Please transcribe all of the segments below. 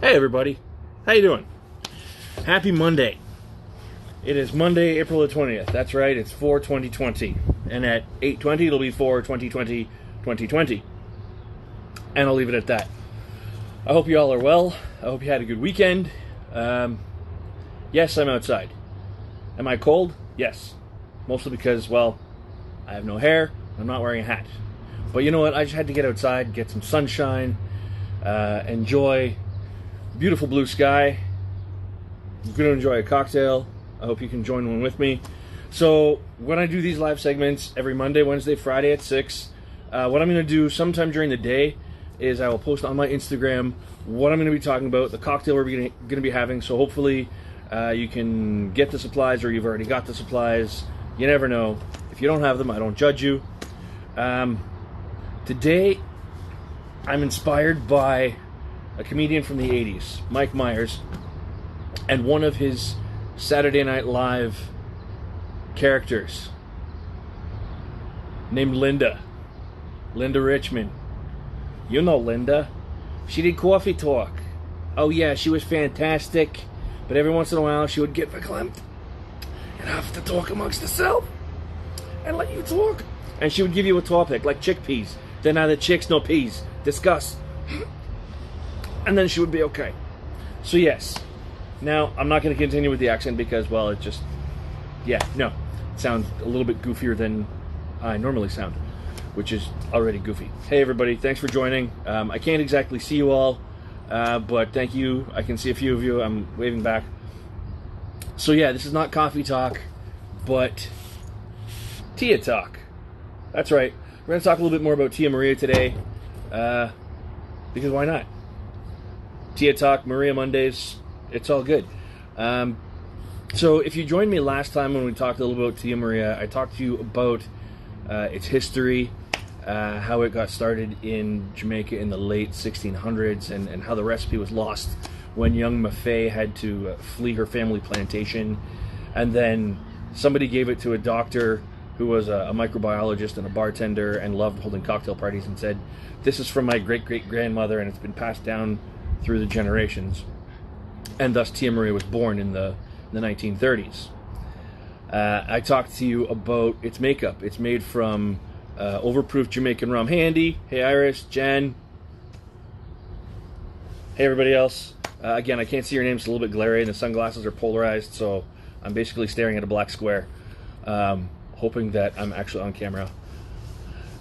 Hey everybody, how you doing? Happy Monday. It is Monday, April the 20th. That's right, it's 4/2020. And at 8:20 it'll be 4/2020/2020. And I'll leave it at that. I hope you all are well. I hope you had a good weekend. Yes, I'm outside. Am I cold? Yes. Mostly because, well, I have no hair. I'm not wearing a hat. But you know what? I just had to get outside, get some sunshine, enjoy beautiful blue sky. I'm going to enjoy a cocktail. I hope you can join one with me. So when I do these live segments every Monday, Wednesday, Friday at 6, what I'm going to do sometime during the day is I will post on my Instagram what I'm going to be talking about, the cocktail we're going to be having. So hopefully you can get the supplies, or you've already got the supplies. You never know. If you don't have them, I don't judge you. Today I'm inspired by a comedian from the 80s, Mike Myers, and one of his Saturday Night Live characters named Linda Richmond. You know Linda. She did Coffee Talk. Oh yeah, she was fantastic, but every once in a while she would get verklempt and have to talk amongst herself and let you talk. And she would give you a topic like chickpeas. They're neither chicks nor peas. Discuss. And then she would be okay. So yes. Now, I'm not going to continue with the accent because, well, it just... Yeah, no. It sounds a little bit goofier than I normally sound, which is already goofy. Hey, everybody. Thanks for joining. I can't exactly see you all, but thank you. I can see a few of you. I'm waving back. So yeah, this is not coffee talk, but Tia talk. That's right. We're going to talk a little bit more about Tia Maria today, because why not? Tia Talk, Maria Mondays, it's all good. So if you joined me last time when we talked a little about Tia Maria, I talked to you about its history, how it got started in Jamaica in the late 1600s, and how the recipe was lost when young Maffei had to flee her family plantation. And then somebody gave it to a doctor who was a microbiologist and a bartender and loved holding cocktail parties, and said, "This is from my great-great-grandmother, and it's been passed down through the generations." And thus Tia Maria was born in the 1930s. I talked to you about its makeup. It's made from overproof Jamaican rum. Hey Andy, hey Iris, Jen, hey everybody else. Again, I can't see your names, it's a little bit glary, and the sunglasses are polarized, so I'm basically staring at a black square, hoping that I'm actually on camera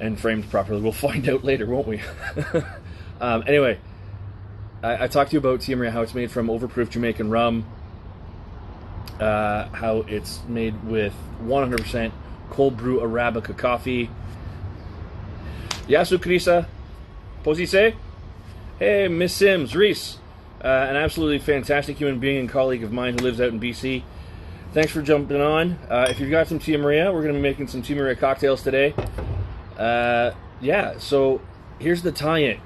and framed properly. We'll find out later, won't we? Anyway, I talked to you about Tia Maria, how it's made from overproof Jamaican rum, how it's made with 100% cold brew Arabica coffee. Yasu Krisa, Posise? Hey, Miss Sims, Reese, an absolutely fantastic human being and colleague of mine who lives out in BC. Thanks for jumping on. If you've got some Tia Maria, we're going to be making some Tia Maria cocktails today. Yeah, so here's the tie-in.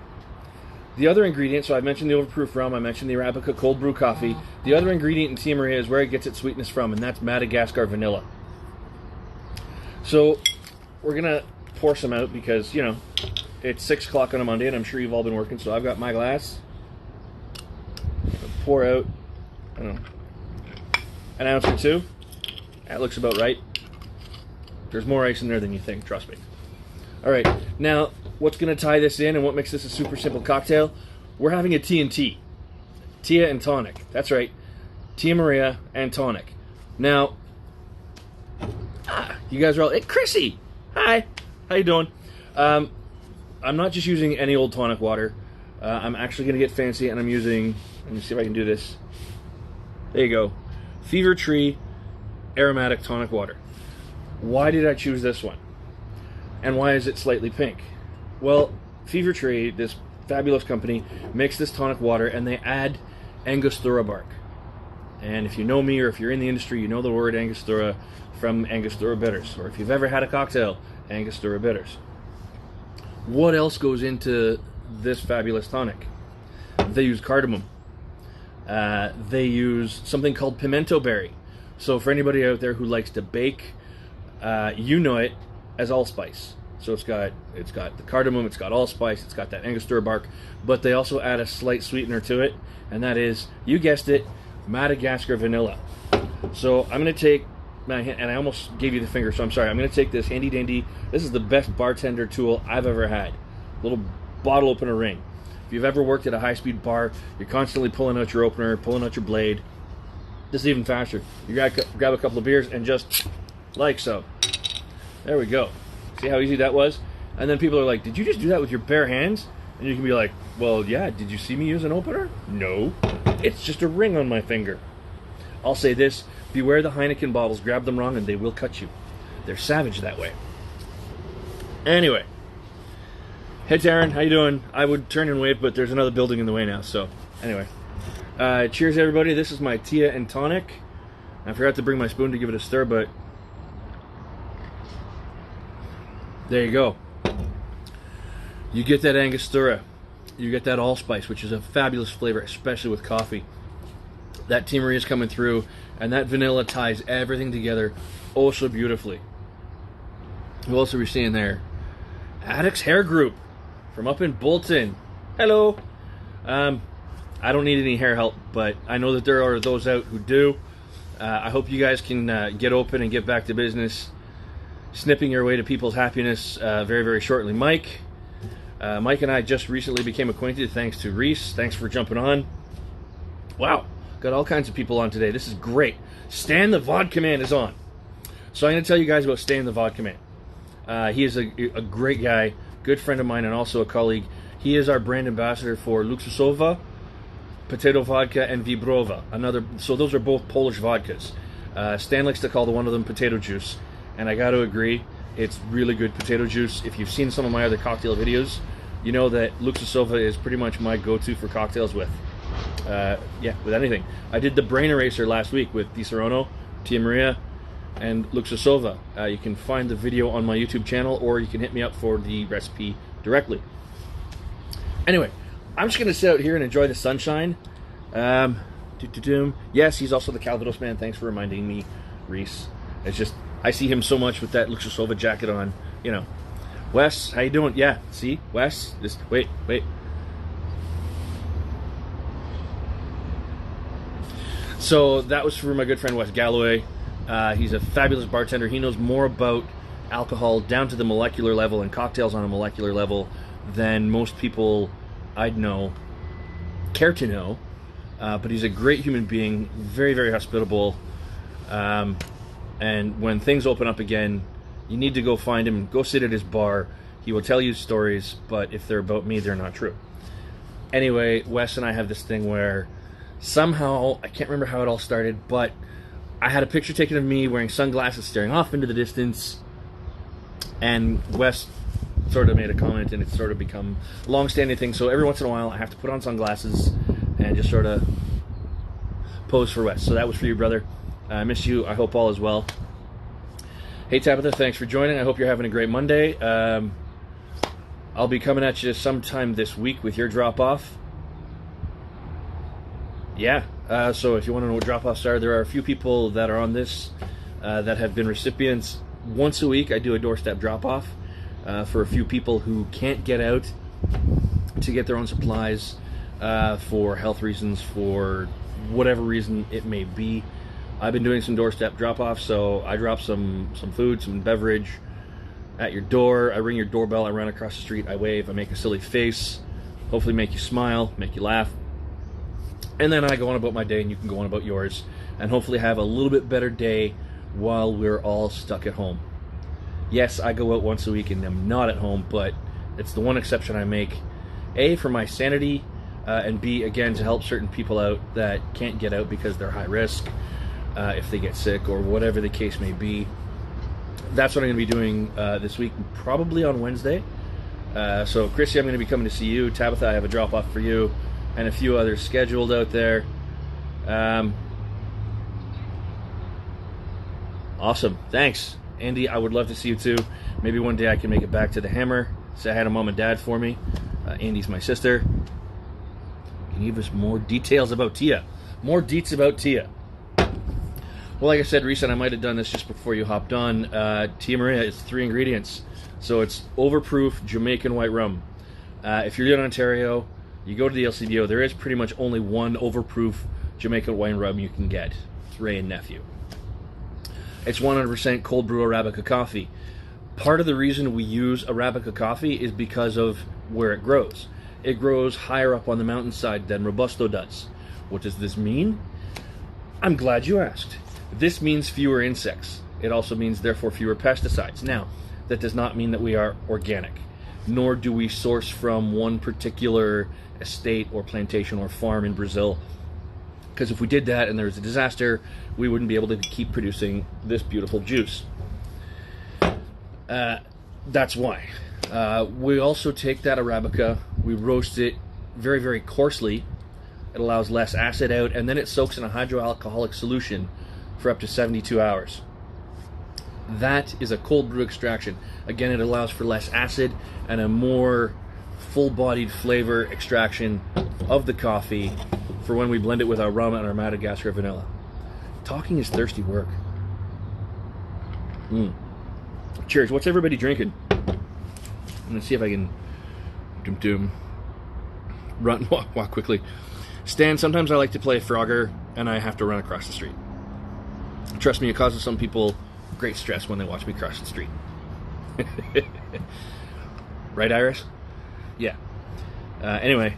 The other ingredient, so I mentioned the overproof rum, I mentioned the Arabica cold brew coffee. The other ingredient in Tia Maria is where it gets its sweetness from, and that's Madagascar vanilla. So we're going to pour some out because, you know, it's 6 o'clock on a Monday, and I'm sure you've all been working, so I've got my glass. Pour out, I don't know, an ounce or two. That looks about right. There's more ice in there than you think, trust me. All right, now what's going to tie this in and what makes this a super simple cocktail? We're having a T&T. Tia and Tonic. That's right. Tia Maria and Tonic. Now, you guys are all, hey, Chrissy! Hi! How you doing? I'm not just using any old tonic water. I'm actually going to get fancy, and I'm using, let me see if I can do this. There you go. Fever Tree Aromatic Tonic Water. Why did I choose this one? And why is it slightly pink? Well, Fever Tree, this fabulous company, makes this tonic water, and they add Angostura bark. And if you know me, or if you're in the industry, you know the word Angostura from Angostura bitters. Or if you've ever had a cocktail, Angostura bitters. What else goes into this fabulous tonic? They use cardamom. They use something called pimento berry. So for anybody out there who likes to bake, you know it as allspice. So it's got the cardamom, it's got allspice, it's got that Angostura bark, but they also add a slight sweetener to it, and that is, you guessed it, Madagascar vanilla. So I'm going to take my hand, and I almost gave you the finger, so I'm sorry. I'm going to take this handy dandy. This is the best bartender tool I've ever had. Little bottle opener ring. If you've ever worked at a high-speed bar, you're constantly pulling out your opener, pulling out your blade. This is even faster. You grab a couple of beers and just like so. There we go. See how easy that was? And then people are like, did you just do that with your bare hands? And you can be like, well, yeah, did you see me use an opener? No. It's just a ring on my finger. I'll say this, beware the Heineken bottles. Grab them wrong and they will cut you. They're savage that way. Anyway. Hey, Taryn, how you doing? I would turn and wave, but there's another building in the way now, so anyway. Cheers, everybody. This is my Tia and Tonic. I forgot to bring my spoon to give it a stir, but there you go. You get that Angostura. You get that allspice, which is a fabulous flavor, especially with coffee. That Tia Maria is coming through, and that vanilla ties everything together oh so beautifully. Who else are we seeing there? Addicts Hair Group from up in Bolton. Hello. I don't need any hair help, but I know that there are those out who do. I hope you guys can get open and get back to business, snipping your way to people's happiness very, very shortly. Mike and I just recently became acquainted thanks to Reese. Thanks for jumping on. Wow, got all kinds of people on today. This is great. Stan the Vodka Man is on. So I'm going to tell you guys about Stan the Vodka Man. He is a great guy, good friend of mine, and also a colleague. He is our brand ambassador for Luksusowa, Potato Vodka, and Vibrova. So those are both Polish vodkas. Stan likes to call one of them potato juice, and I got to agree, it's really good potato juice. If you've seen some of my other cocktail videos, you know that Luksusowa is pretty much my go-to for cocktails with anything. I did the Brain Eraser last week with Di Serono, Tia Maria, and Luksusowa. You can find the video on my YouTube channel, or you can hit me up for the recipe directly. Anyway, I'm just going to sit out here and enjoy the sunshine. Yes, he's also the Calvados Man. Thanks for reminding me, Reese. It's just, I see him so much with that Luksusowa jacket on, you know. Wes, how you doing? Yeah, see? Wes, just, wait. So, that was for my good friend Wes Galloway. He's a fabulous bartender. He knows more about alcohol down to the molecular level and cocktails on a molecular level than most people I'd care to know. But he's a great human being, very, very hospitable. And when things open up again, you need to go find him, go sit at his bar. He will tell you stories, but if they're about me, they're not true. Anyway, Wes and I have this thing where somehow, I can't remember how it all started, but I had a picture taken of me wearing sunglasses staring off into the distance, and Wes sort of made a comment, and it's sort of become a long-standing thing. So every once in a while, I have to put on sunglasses and just sort of pose for Wes. So that was for you, brother. I miss you. I hope all is well. Hey, Tabitha, thanks for joining. I hope you're having a great Monday. I'll be coming at you sometime this week with your drop-off. Yeah, so if you want to know what drop-offs are, there are a few people that are on this that have been recipients. Once a week, I do a doorstep drop-off for a few people who can't get out to get their own supplies for health reasons, for whatever reason it may be. I've been doing some doorstep drop-offs, so I drop some food, some beverage at your door. I ring your doorbell, I run across the street, I wave, I make a silly face, hopefully make you smile, make you laugh. And then I go on about my day, and you can go on about yours, and hopefully have a little bit better day while we're all stuck at home. Yes, I go out once a week and I'm not at home, but it's the one exception I make. A, for my sanity, and B, again, to help certain people out that can't get out because they're high risk, if they get sick or whatever the case may be. That's what I'm going to be doing this week, probably on Wednesday. So, Chrissy, I'm going to be coming to see you. Tabitha, I have a drop-off for you, and a few others scheduled out there. Awesome. Thanks. Andy, I would love to see you too. Maybe one day I can make it back to the Hammer. Say hi to Mom and Dad for me. Andy's my sister. Can you give us more details about Tia? More deets about Tia. Well, like I said, Reese, and I might have done this just before you hopped on. Tia Maria is 3 ingredients. So it's overproof Jamaican white rum. If you're in Ontario, you go to the LCBO, there is pretty much only one overproof Jamaican white rum you can get. It's Ray and Nephew. It's 100% cold brew Arabica coffee. Part of the reason we use Arabica coffee is because of where it grows. It grows higher up on the mountainside than Robusto does. What does this mean? I'm glad you asked. This means fewer insects. It also means, therefore, fewer pesticides. Now, that does not mean that we are organic, nor do we source from one particular estate or plantation or farm in Brazil. Because if we did that and there was a disaster, we wouldn't be able to keep producing this beautiful juice. That's why. We also take that Arabica, we roast it very, very coarsely. It allows less acid out, and then it soaks in a hydroalcoholic solution for up to 72 hours. That is a cold brew extraction. Again, it allows for less acid and a more full-bodied flavor extraction of the coffee for when we blend it with our rum and our Madagascar vanilla. Talking is thirsty work. Cheers. What's everybody drinking? I'm gonna see if I can walk quickly. Stan, sometimes I like to play Frogger and I have to run across the street. Trust me, it causes some people great stress when they watch me cross the street. Right, Iris? Yeah. Anyway,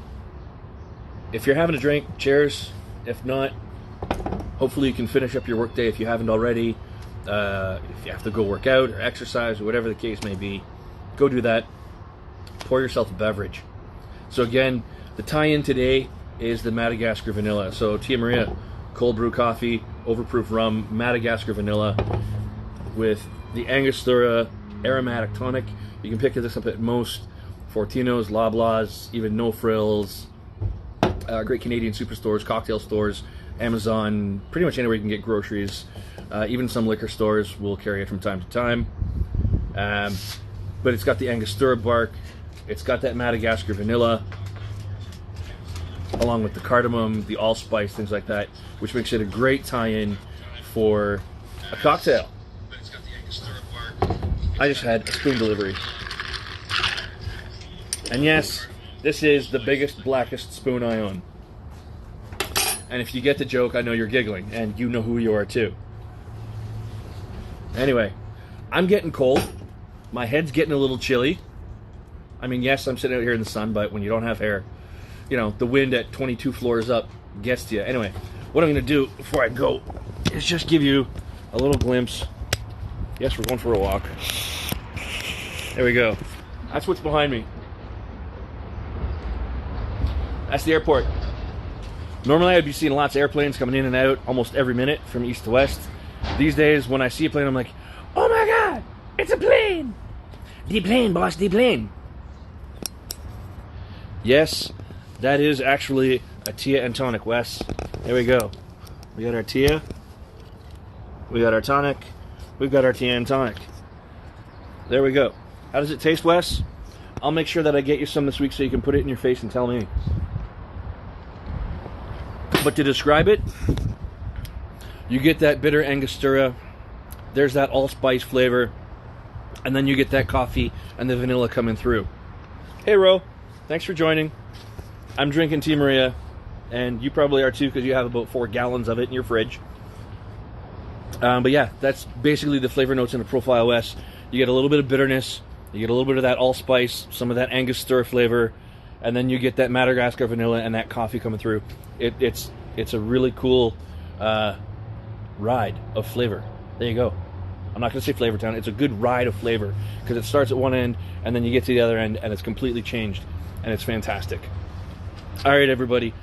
if you're having a drink, cheers. If not, hopefully you can finish up your workday if you haven't already. If you have to go work out or exercise or whatever the case may be, go do that. Pour yourself a beverage. So again, the tie-in today is the Madagascar vanilla. So Tia Maria, cold brew coffee, overproof rum, Madagascar vanilla with the Angostura aromatic tonic. You can pick this up at most Fortinos, Loblaws, even No Frills, great Canadian superstores, cocktail stores, Amazon, pretty much anywhere you can get groceries. Even some liquor stores will carry it from time to time. But it's got the Angostura bark, it's got that Madagascar vanilla, along with the cardamom, the allspice, things like that, which makes it a great tie-in for a cocktail. I just had a spoon delivery. And yes, this is the biggest, blackest spoon I own. And if you get the joke, I know you're giggling, and you know who you are too. Anyway, I'm getting cold. My head's getting a little chilly. I mean, yes, I'm sitting out here in the sun, but when you don't have hair, you know, the wind at 22 floors up gets to you. Anyway, what I'm going to do before I go is just give you a little glimpse. Yes, we're going for a walk. There we go. That's what's behind me. That's the airport. Normally I'd be seeing lots of airplanes coming in and out almost every minute from east to west. These days, when I see a plane, I'm like, oh my God, it's a plane. The plane, boss, the plane. Yes, that is actually a Tia and Tonic, Wes. There we go. We got our Tia. We got our Tonic. We've got our Tia and Tonic. There we go. How does it taste, Wes? I'll make sure that I get you some this week so you can put it in your face and tell me. But to describe it, you get that bitter Angostura, there's that allspice flavor, and then you get that coffee and the vanilla coming through. Hey, Ro. Thanks for joining. I'm drinking Tia Maria, and you probably are too because you have about 4 gallons of it in your fridge. But yeah, that's basically the flavor notes in the Profile S. You get a little bit of bitterness, you get a little bit of that allspice, some of that Angostura flavor, and then you get that Madagascar vanilla and that coffee coming through. It's a really cool ride of flavor. There you go. I'm not going to say Flavor Town. It's a good ride of flavor because it starts at one end and then you get to the other end and it's completely changed and it's fantastic. All right, everybody.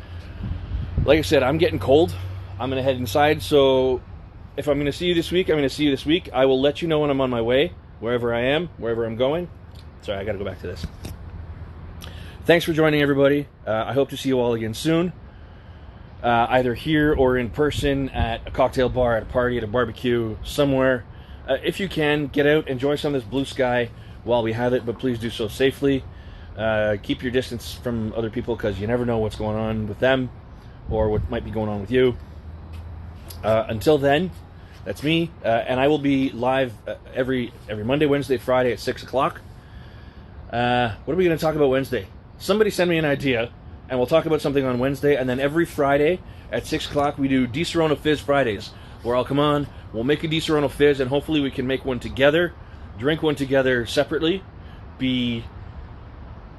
Like I said, I'm getting cold. I'm going to head inside. So if I'm going to see you this week, I'm going to see you this week. I will let you know when I'm on my way, wherever I am, wherever I'm going. Sorry, I got to go back to this. Thanks for joining, everybody. I hope to see you all again soon. Either here or in person at a cocktail bar, at a party, at a barbecue, somewhere. If you can, get out, enjoy some of this blue sky while we have it, but please do so safely. Keep your distance from other people because you never know what's going on with them or what might be going on with you. Until then, that's me, and I will be live every Monday, Wednesday, Friday at 6 o'clock. What are we going to talk about Wednesday? Somebody send me an idea, and we'll talk about something on Wednesday. And then every Friday at 6 o'clock, we do Di Serono Fizz Fridays, where I'll come on, we'll make a Di Serono Fizz, and hopefully we can make one together, drink one together separately, be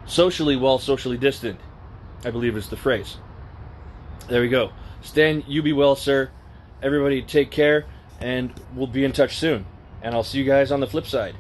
socially while socially distant, I believe is the phrase. There we go. Stan, you be well, sir. Everybody take care, and we'll be in touch soon. And I'll see you guys on the flip side.